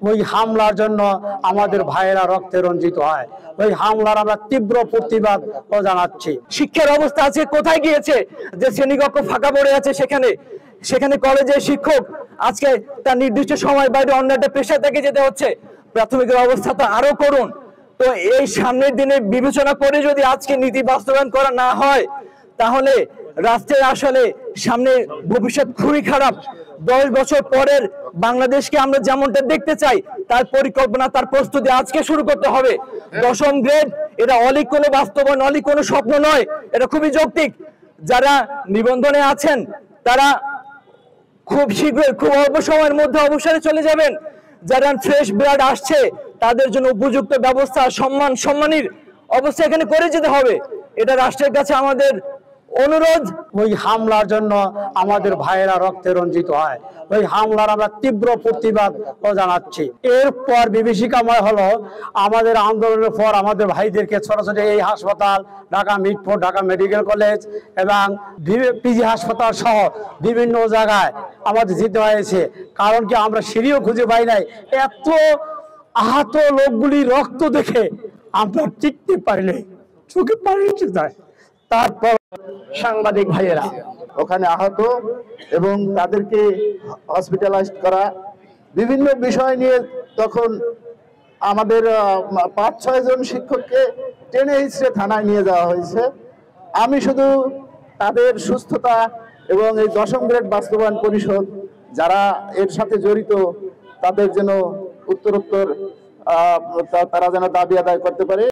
ওই হামলার জন্য আমাদের ভাইয়েরা রক্তে রঞ্জিত হয়। ওই হামলার আমরা তীব্র প্রতিবাদ জানাচ্ছি। শিক্ষার অবস্থা আছে কোথায় গিয়েছে? যে শ্রেণীকক্ষ ফাঁকা পড়ে আছে সেখানে কলেজের শিক্ষক আজকে তার নির্দিষ্ট সময় বাইরে অন্য একটা পেশা থেকে যেতে হচ্ছে। প্রাথমিকের অবস্থা তো আরো করুন। তো এই সামনের দিনে বিবেচনা করে যদি আজকে নীতি বাস্তবায়ন করা না হয় তাহলে রাষ্ট্রের আসলে সামনে ভবিষ্যৎ খুবই খারাপ। 10 বছর পরের বাংলাদেশকে আমরা যেমনটা দেখতে চাই তার পরিকল্পনা, তার প্রস্তুতি আজকে শুরু করতে হবে। 10ম গ্রেড এটা অলিক কোনো বাস্তবায়ন, অলিক কোনো স্বপ্ন নয়, এটা খুবই যৌক্তিক। যারা নিবন্ধনে আছেন তারা খুব শীঘ্রই, খুব অল্প সময়ের মধ্যে অবসরে চলে যাবেন। যারা ফ্রেশ ব্লাড আসছে তাদের জন্য উপযুক্ত ব্যবস্থা, সম্মানীর অবস্থা এখানে করে যেতে হবে। এটা রাষ্ট্রের কাছে আমাদের অনুরোধ। ওই হামলার জন্য আমাদের ভাইয়েরা রক্তে রঞ্জিত হয়। ওই হামলার আমরা তীব্র প্রতিবাদ জানাচ্ছি। এরপর বিভীষিকাময় হলো আমাদের আন্দোলনের পর আমাদের ভাইদেরকে ছোট এই হাসপাতাল, Dhaka Mitford, Dhaka medical college এবং পিজি হাসপাতাল সহ বিভিন্ন জায়গায় আমাদের যেতে হয়েছে। কারণ কি আমরা সিঁড়িও খুঁজে পাই নাই। এত আহত লোকগুলি রক্ত দেখে আমরা টিকতে পারিনি, চোখে পানি যায়। তারপর সাংবাদিক ভাইয়েরা ওখানে আহত এবং তাদেরকে হসপিটালাইজ করা, বিভিন্ন বিষয় নিয়ে তখন আমাদের 5-6 জন শিক্ষককে টেনে হিচড়ে থানায় নিয়ে যাওয়া হয়েছে। আমি শুধু তাদের সুস্থতা এবং এই 10ম গ্রেড বাস্তবায়ন পরিষদ যারা এর সাথে জড়িত তাদের যেন উত্তরোত্তর তারা যেন দাবি আদায় করতে পারে।